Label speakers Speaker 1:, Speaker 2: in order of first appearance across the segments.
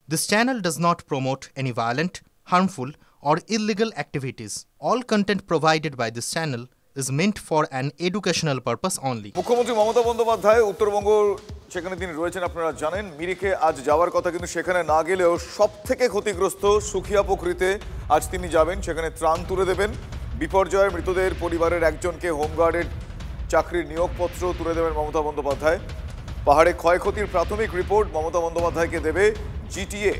Speaker 1: This channel does not promote any violent, harmful, or illegal activities. All content provided by this channel is meant for an educational purpose only.
Speaker 2: মুখ্যমন্ত্রী মমতা বন্দ্যোপাধ্যায় উত্তরবঙ্গ সেখানে তিনি রয়েছেন আপনারা জানেন। মিরিকে আজ যাওয়ার কথা, কিন্তু সেখানে না গেলেও সবথেকে ক্ষতিগ্রস্ত সুখিয়া পুকুরিতে আজ তিনি যাবেন, সেখানে ত্রাণ তুলে দেবেন। বিপর্যয়ের মৃতদের পরিবারের একজনকে হোমগার্ডের চাকরির নিয়োগপত্র তুলে দেবেন মমতা বন্দ্যোপাধ্যায়। পাহাড়ে ক্ষয়ক্ষতির প্রাথমিক রিপোর্ট মমতা বন্দ্যোপাধ্যায়কে দেবে জিটিএ।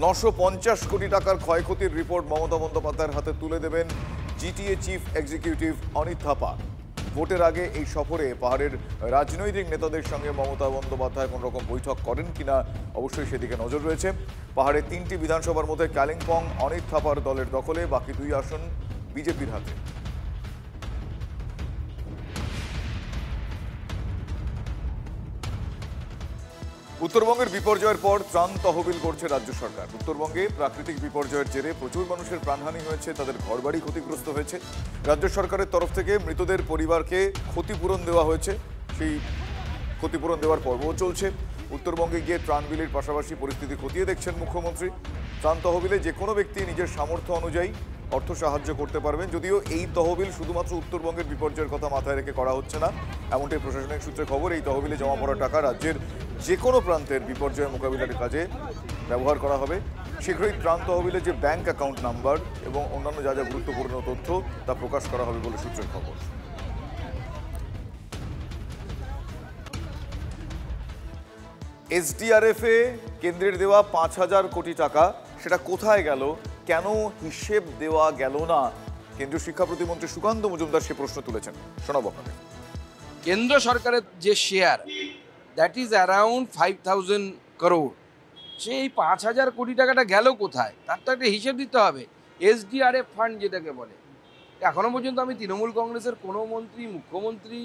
Speaker 2: 950 কোটি টাকার ক্ষয়ক্ষতির রিপোর্ট মমতা বন্দ্যোপাধ্যায়ের হাতে তুলে দেবেন GTA chief executive Anit Thapa. ভোটের আগে এই সফরে পাহাড়ের রাজনৈতিক নেতাদের সঙ্গে মমতা বন্দ্যোপাধ্যায় কোনো রকম বৈঠক করেন কিনা অবশ্যই সেদিকে নজর রয়েছে। পাহাড়ে 3টি বিধানসভার মধ্যে কালিম্পং অনিত থাপার দলের দখলে, বাকি 2 আসন বিজেপির হাতে। উত্তরবঙ্গের বিপর্যয়ের পর ত্রাণ তহবিল করছে রাজ্য সরকার। উত্তরবঙ্গে প্রাকৃতিক বিপর্যয়ের জেরে প্রচুর মানুষের প্রাণহানি হয়েছে, তাদের ঘরবাড়ি ক্ষতিগ্রস্ত হয়েছে। রাজ্য সরকারের তরফ থেকে মৃতদের পরিবারকে ক্ষতিপূরণ দেওয়া হয়েছে, সেই ক্ষতিপূরণ দেওয়ার পর্বও চলছে। উত্তরবঙ্গে গিয়ে ত্রাণ বিলির পাশাপাশি পরিস্থিতি খতিয়ে দেখছেন মুখ্যমন্ত্রী। ত্রাণ তহবিলে যে কোনো ব্যক্তি নিজের সামর্থ্য অনুযায়ী অর্থ সাহায্য করতে পারবেন, যদিও এই তহবিল শুধুমাত্র উত্তরবঙ্গের বিপর্যয়ের কথা মাথায় রেখে করা হচ্ছে না, এমনটাই প্রশাসনিক সূত্রে খবর। এই তহবিলে জমা পড়া টাকা রাজ্যের যে কোনো প্রান্তের বিপর্যয় মোকাবিলার কাজে ব্যবহার করা হবে। শীঘ্রই ত্রাণ তহবিলে যে ব্যাংক অ্যাকাউন্ট নাম্বার এবং অন্যান্য যা যা গুরুত্বপূর্ণ তথ্য তা প্রকাশ করা হবে বলে সূত্রের খবর। এসডিআরএফে কেন্দ্রের দেওয়া 5000 কোটি টাকা, সেটা কোথায় গেল, কেন হিসেব দেওয়া গেল না, কেন্দ্রীয় শিক্ষা প্রতিমন্ত্রী সুকান্ত মজুমদার সে প্রশ্ন তুলেছেন। শোনাবো আপনাদের।
Speaker 3: কেন্দ্র সরকারের যে share, that is around 5000 crore, সেই 5000 কোটি টাকাটা গেল কোথায়, তার তো একটা হিসেব দিতে হবে। এসডিআরএফ ফান্ড যেটাকে বলে, এখনো পর্যন্ত আমি তৃণমূল কংগ্রেসের কোনো মন্ত্রী, মুখ্যমন্ত্রী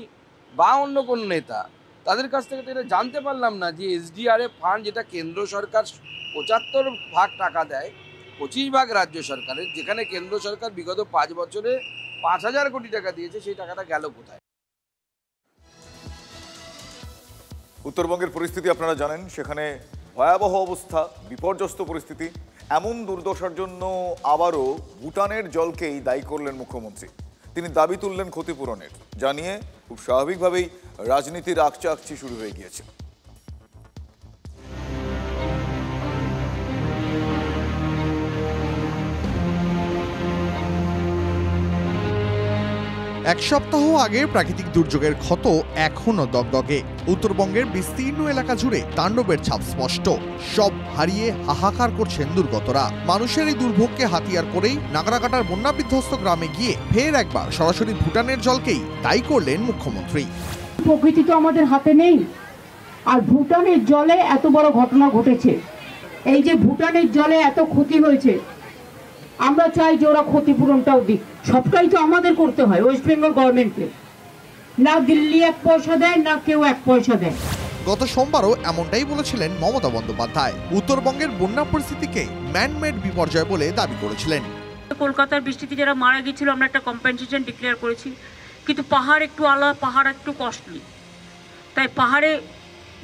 Speaker 3: বা অন্য কোনো নেতা তাদের কাছ থেকে তো এটা জানতে পারলাম না যে এসডিআরএফ ফান্ড, যেটা কেন্দ্র সরকার 75% টাকা দেয়, 25% রাজ্য সরকারের, যেখানে কেন্দ্র সরকার বিগত 5 বছরে 5000 কোটি টাকা দিয়েছে, সেই টাকাটা গেল কোথায়?
Speaker 2: উত্তরবঙ্গের পরিস্থিতি আপনারা জানেন, সেখানে ভয়াবহ অবস্থা, বিপর্যস্ত পরিস্থিতি। এমন দুর্দশার জন্য আবারও ভুটানের জলকেই দায়ী করলেন মুখ্যমন্ত্রী। তিনি দাবি তুললেন ক্ষতিপূরণের, জানিয়ে খুব স্বাভাবিকভাবেই রাজনীতির আকচাকচি শুরু হয়ে গিয়েছে।
Speaker 4: এক সপ্তাহ আগে প্রাকৃতিক দুর্যোগের ক্ষত এখনো দগদগে। উত্তরবঙ্গের বিস্তীর্ণ এলাকা জুড়ে তাণ্ডবের ছাপ স্পষ্ট। সব হারিয়ে হাহাকার করছেন দুর্গতরা। মানুষের এই দুর্ভোগকে হাতিয়ার করেই নাগরাকাটার বন্যা বিধ্বস্ত গ্রামে গিয়ে ফের একবার সরাসরি ভুটানের জলকেই দায়ী করলেন মুখ্যমন্ত্রী।
Speaker 5: প্রকৃতি তো আমাদের হাতে নেই, আর ভুটানের জলে এত বড় ঘটনা ঘটেছে, এই যে ভুটানের জলে এত ক্ষতি হয়েছে, আমরা চাই যে ওরা ক্ষতিপূরণটাও দিক। সবটাই তো আমাদের করতে হয়, ওয়েস্ট বেঙ্গল গভর্নমেন্টকে। না দিল্লি 1 পয়সা দেয়, না কেউ 1 পয়সা দেয়।
Speaker 4: গত সোমবারও এমনটাই বলেছিলেন মমতা বন্দ্যোপাধ্যায়। উত্তরবঙ্গের বন্যা পরিস্থিতিকে ম্যানমেড বিপর্যয় বলে দাবি করেছিলেন।
Speaker 6: কলকাতার বৃষ্টিতে যারা মারা গিয়েছিল, আমরা একটা কম্পেনসেশন ডিক্লেয়ার করেছি, কিন্তু পাহাড় একটু আলাদা, পাহাড় একটু কস্টলি। তাই পাহাড়ে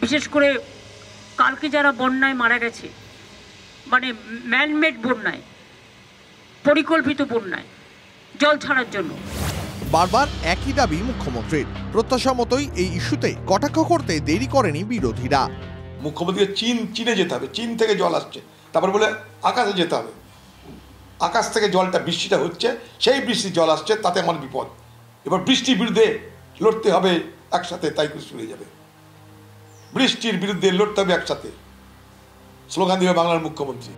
Speaker 6: বিশেষ করে কালকে যারা বন্যায় মারা গেছে, মানে ম্যানমেড বন্যায়, পরিকল্পিত বন্যায়, জল ছাড়ার জন্য
Speaker 4: বারবার একই দাবি মুখ্যমন্ত্রীর। প্রত্যাশা মতোই এই ইস্যুতে কটাক্ষ করতে দেরি করেনি বিরোধীরা।
Speaker 7: মুখ্যমন্ত্রীকে চীনে যেতে হবে, চীন থেকে জল আসছে, তারপর বলে আকাশে যেতে হবে, আকাশ থেকে জলটা, বৃষ্টিটা হচ্ছে, সেই বৃষ্টির জল আসছে, তাতে আমার বিপদ। এবার বৃষ্টির বিরুদ্ধে লড়তে হবে একসাথে, তাই করে শুনে যাবে। বৃষ্টির বিরুদ্ধে লড়তে হবে একসাথে, স্লোগান দিবে বাংলার মুখ্যমন্ত্রী।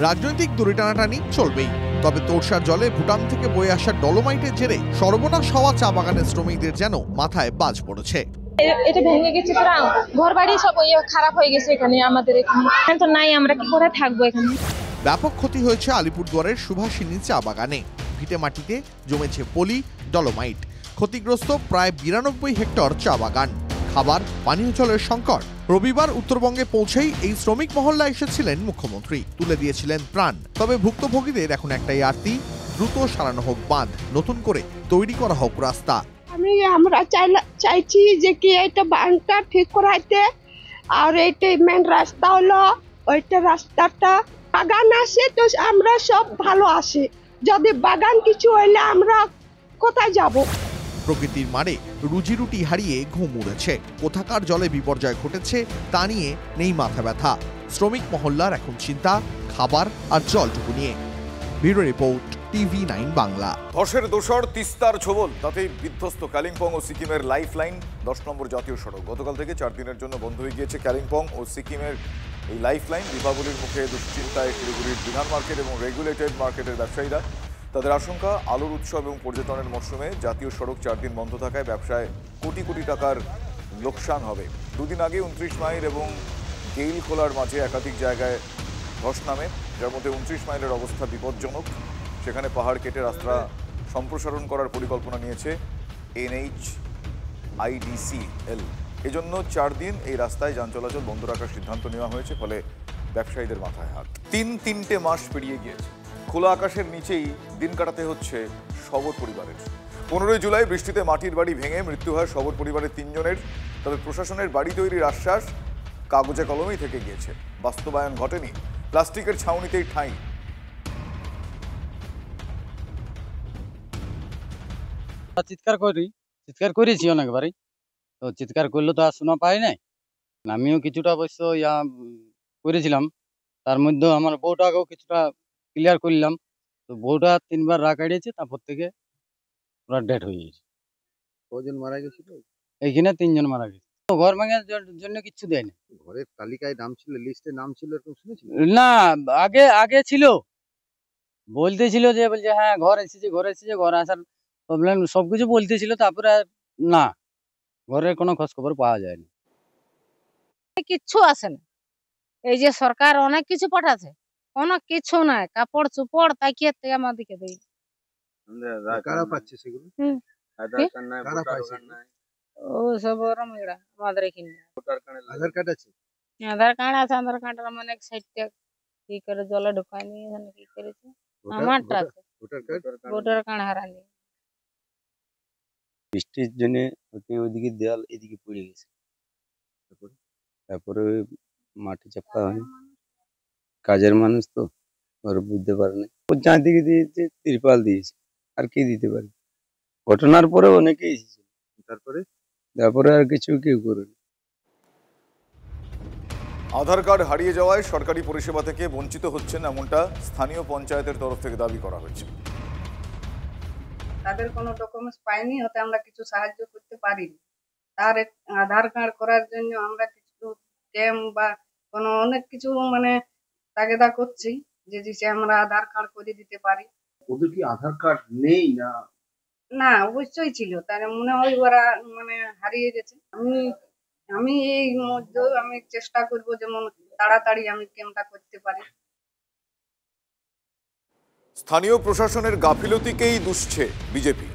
Speaker 4: রাজনৈতিক দড়ি টানাটানি চলবেই, তবে তোরসার জলে ভুটান থেকে বয়ে আসা ডলোমাইটের জেরে সর্বনাশ হওয়া চা বাগানের শ্রমিকদের যেন মাথায় বাজ পড়েছে।
Speaker 8: এটা ভেঙে গেছে, পুরো ঘর বাড়ি সব খারাপ হয়ে গেছে এখানে, আমাদের এখানে তো নাই, আমরা কি করে থাকবো এখানে।
Speaker 4: ব্যাপক ক্ষতি হয়েছে আলিপুরদুয়ারের সুভাষিনী চা বাগানে। ভিটে মাটিতে জমেছে পলি, ডলোমাইট। ক্ষতিগ্রস্ত প্রায় 92 হেক্টর চা বাগান। খাবার, পানীয় জলের সংকট। রবিবার উত্তরবঙ্গে পৌঁছেই এই শ্রমিক মহল্লা এসেছিলেন মুখ্যমন্ত্রী, তুলে দিয়েছিলেন ত্রাণ। তবে ভুক্তভোগীদের এখন একটাই আরতি, দ্রুত সারানো হোক বাঁধ, নতুন করে তৈরি করা হোক রাস্তা।
Speaker 9: আমরা চাইছি যে কি এটা বাঁধটা ঠিক করাইতে, আর এইটা মেন রাস্তা হলো ওইটা রাস্তাটা বাগান আসে তো আমরা সব ভালো আসে, যদি বাগান কিছু হইলে আমরা কোথায় যাব?
Speaker 4: প্রকৃতির মারে রুজি রুটি হারিয়ে ঘুম উড়েছে, কোথাকার জলে বিপর্যয় ঘটেছে তা নিয়ে নেই মাথা ব্যথা। শ্রমিক মহল্লার এখন চিন্তা খাবার আর জলটুকু নিয়ে। Bureau report, TV9 Bangla.
Speaker 2: ধসের দোসর তিস্তার ছোবল, তাতেই বিধ্বস্ত কালিম্পং ও সিকিমের লাইফ লাইন 10 নম্বর জাতীয় সড়ক। গতকাল থেকে 4 দিনের জন্য বন্ধ হয়ে গিয়েছে কালিম্পং ও সিকিমের এই লাইফ লাইন। দীপাবলির মুখে দুশ্চিন্তায় শিলিগুড়ির বিধান মার্কেট এবং রেগুলেটেড মার্কেটের ব্যবসায়ীরা। তাদের আশঙ্কা, আলোর উৎসব এবং পর্যটনের মরশুমে জাতীয় সড়ক 4 দিন বন্ধ থাকায় ব্যবসায় কোটি কোটি টাকার লোকসান হবে। 2 দিন আগে 29 মাইল এবং গেইল খোলার মাঝে একাধিক জায়গায় ধস নামে, যার মধ্যে 29 মাইলের অবস্থা বিপজ্জনক। সেখানে পাহাড় কেটে রাস্তা সম্প্রসারণ করার পরিকল্পনা নিয়েছে NHIDCL। এজন্য 4 দিন এই রাস্তায় যান চলাচল বন্ধ রাখার সিদ্ধান্ত নেওয়া হয়েছে, ফলে ব্যবসায়ীদের মাথায় হাত। 3 মাস পেরিয়ে গিয়েছে, খোলা আকাশের নিচেই দিন কাটাতে হচ্ছে শবর পরিবারের। 15 জুলাই বৃষ্টিতে মাটির বাড়ি ভেঙে মৃত্যু হয় শবর পরিবারের 3 জনের। তবে প্রশাসনের বাড়ি তৈরির আশ্বাস কাগজে কলমেই থেকে গিয়েছে, বাস্তবায়ন ঘটেনি। প্লাস্টিকের ছাউনিতেই ঠাঁই।
Speaker 10: চিৎকার করেছি অনেকবারই, তো চিৎকার করলে তো আর শোনা পাই নাই। আমিও কিছুটা অবশ্য করেছিলাম, তার মধ্যে আমার বউটাকেও কিছুটা ক্লিয়ার করলাম। তো বউটা 3 বার রাগ কাটিয়েছে, তারপর থেকে ওরা ডেড হয়ে গেছে।
Speaker 11: কজন মারা গেছিল?
Speaker 10: এইখানে 3 জন মারা গেছে। তো ঘর ভাঙার জন্য কিছু দেয়নি।
Speaker 11: ঘরের তালিকায় নাম ছিল, লিস্টে নাম ছিল, এরকম শুনেছিল
Speaker 10: না? আগে ছিল, বলতেছিল যে হ্যাঁ ঘর এসেছে, ঘর আসার প্রবলেম সবকিছু বলতেছিল। তারপরে না, ঘরের কোনো খোঁজ খবর পাওয়া যায়নি।
Speaker 12: কিচ্ছু আসে না। এই যে সরকার অনেক কিছু পাঠাচ্ছে, কোনো কিছু নাই। কাপড় চোপড় তাকিয়ে আমাদেরকে দেয়।
Speaker 11: কারা পাচ্ছে সেগুলো?
Speaker 12: ও সব আমাদের এখানে
Speaker 11: আধার কার্ড আছে।
Speaker 12: আধার কার্ড মানে এক সাইডটা কি করে জলে ঢুকায় নিয়ে কি করেছে। আমারটা আছে ভোটার কার্ড হারানি।
Speaker 10: বৃষ্টির জন্য ওইদিকে দেয়াল এদিকে পড়ে গেছে, তারপরে মাটি চাপা হয়নি। কাজের মানুষ তো ওরা বুঝতে পারে না। চারদিকে দিয়েছে, ত্রিপাল দিয়েছে, আর কি দিতে পারে। ঘটনার পরে অনেকেই এসেছে, তারপরে আর কিছু কেউ করেনি।
Speaker 2: আধার কার্ড হারিয়ে যাওয়ায় সরকারি পরিষেবা থেকে বঞ্চিত হচ্ছেন, এমনটা স্থানীয় পঞ্চায়েতের তরফ থেকে দাবি করা হয়েছে।
Speaker 13: তাদের কোনো ডকুমেন্টস পাইনি, হতে আমরা কিছু সাহায্য করতে পারিনি। তার আধার কার্ড করার জন্য আমরা কিছু ক্যাম্প বা কোনো অনেক কিছু মানে তাগিদা করছি যে আমরা আধার কার্ড করে দিতে পারি।
Speaker 11: ওদের কি আধার কার্ড নেই না?
Speaker 13: না, অবশ্যই ছিল, তার মনে হয় ওরা মানে হারিয়ে গেছে। আমি এই মধ্যে আমি চেষ্টা করব যেমন তাড়াতাড়ি আমি ক্যাম্পটা করতে পারি।
Speaker 2: স্থানীয় প্রশাসনের গাফিলতিকেই দুষছে বিজেপি।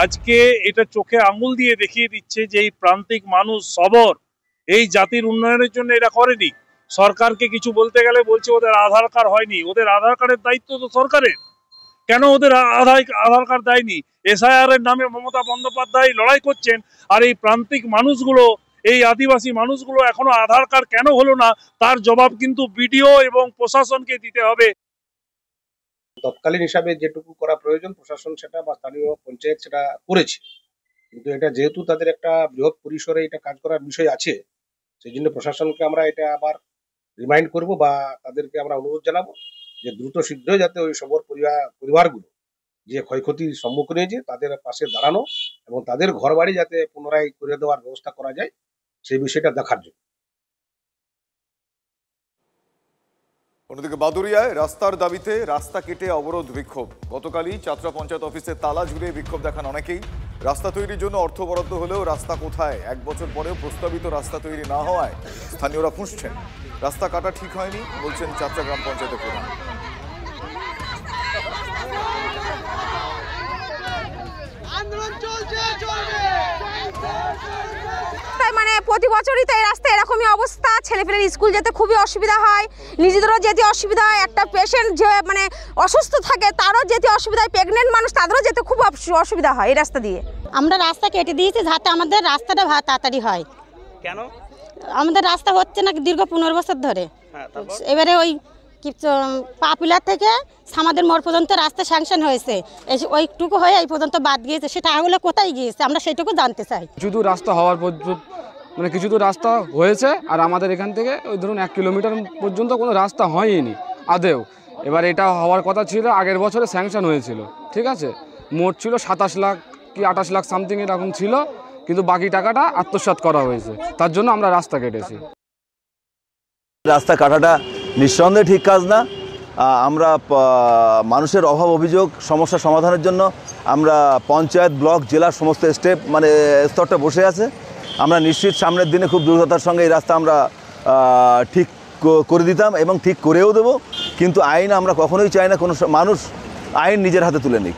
Speaker 14: আজকে এটা চোখে আঙুল দিয়ে দেখিয়ে দিচ্ছে যে এই প্রান্তিক মানুষ সবর এই জাতির উন্নয়নের জন্য এটা করেনি। সরকারকে কিছু বলতে গেলে বলছে ওদের আধার কার্ড হয়নি। ওদের আধার কার্ডের দায়িত্ব তো সরকারের, কেন ওদের আধার কার্ড দেয়নি? SIR এর নামে মমতা বন্দ্যোপাধ্যায় লড়াই করছেন, আর এই প্রান্তিক মানুষগুলো, এই আদিবাসী মানুষগুলো এখনো আধার কার্ড কেন হলো না, তার জবাব কিন্তু BDO এবং প্রশাসনকে দিতে হবে।
Speaker 15: তৎকালীন হিসাবে যেটুকু করা প্রয়োজন প্রশাসন সেটা বা স্থানীয় পঞ্চায়েত সেটা করেছে, কিন্তু এটা যেহেতু তাদের একটা বৃহৎ পরিসরে এটা কাজ করার বিষয় আছে, সেই জন্য প্রশাসনকে আমরা এটা আবার রিমাইন্ড করব বা তাদেরকে আমরা অনুরোধ জানাবো যে দ্রুত শীঘ্রই যাতে ওই সবর পরিবারগুলো যে ক্ষয়ক্ষতির সম্মুখীন হয়েছে তাদের পাশে দাঁড়ানো এবং তাদের ঘর বাড়ি যাতে পুনরায় করে দেওয়ার ব্যবস্থা করা যায় সেই বিষয়টা দেখার জন্য।
Speaker 2: অন্যদিকে বাদুড়িয়ায় রাস্তার দাবিতে রাস্তা কেটে অবরোধ বিক্ষোভ। গতকালই চাতরা পঞ্চায়েত অফিসে তালা ঝুলিয়ে বিক্ষোভ দেখান অনেকেই। রাস্তা তৈরির জন্য অর্থ বরাদ্দ হলেও রাস্তা কোথায়? 1 বছর পরেও প্রস্তাবিত রাস্তা তৈরি না হওয়ায় স্থানীয়রা ফুঁসছেন। রাস্তা কাটা ঠিক হয়নি বলছেন চাতরা গ্রাম পঞ্চায়েতের প্রধান।
Speaker 16: মানে প্রতি বছরই তো এই রাস্তায় এরকমই অবস্থা। ছেলেপেলের স্কুল যেতে খুবই অসুবিধা হয়, নিজেদেরও যেতে অসুবিধা হয়। একটা পেশেন্ট যে মানে অসুস্থ থাকে তারও যেতে অসুবিধা হয়, প্রেগনেন্ট মানুষ তাদেরও যেতে খুব অসুবিধা হয় এই রাস্তা দিয়ে।
Speaker 17: আমরা রাস্তা কেটে দিয়েছি যাতে আমাদের রাস্তাটা তাড়াতাড়ি হয়।
Speaker 18: কেন?
Speaker 17: আমাদের রাস্তা হচ্ছে না দীর্ঘ 15 বছর ধরে। এবারে ওই পাপিলার থেকে আমাদের মোড় পর্যন্ত রাস্তা স্যাংশন হয়েছে, ওইটুকু হয়ে এই পর্যন্ত বাদ গিয়েছে, সেটা আগুলো কোথায় গিয়েছে আমরা সেটুকু জানতে চাই।
Speaker 18: শুধু রাস্তা হওয়ার মানে কিছু তো রাস্তা হয়েছে, আর আমাদের এখান থেকে ওই ধরুন 1 কিলোমিটার পর্যন্ত কোনো রাস্তা হয়নি আদেও। এবার এটা হওয়ার কথা ছিল, আগের বছরে স্যাংশন হয়েছিল, ঠিক আছে, মোট ছিল 27 লাখ কি 28 লাখ সামথিং এরকম ছিল, কিন্তু বাকি টাকাটা আত্মসাৎ করা হয়েছে, তার জন্য আমরা রাস্তা কেটেছি।
Speaker 19: রাস্তা কাটাটা নিঃসন্দেহে ঠিক কাজ না। আমরা মানুষের অভাব অভিযোগ সমস্যা সমাধানের জন্য আমরা পঞ্চায়েত, ব্লক, জেলার সমস্ত স্তরটা বসে আছে। আমরা নিশ্চিত সামনের দিনে খুব দ্রুততার সঙ্গে এই রাস্তা আমরা ঠিক করে দিতাম এবং ঠিক করেও দেবো, কিন্তু আইন আমরা কখনোই চাই না কোনো মানুষ আইন নিজের হাতে তুলে নিক।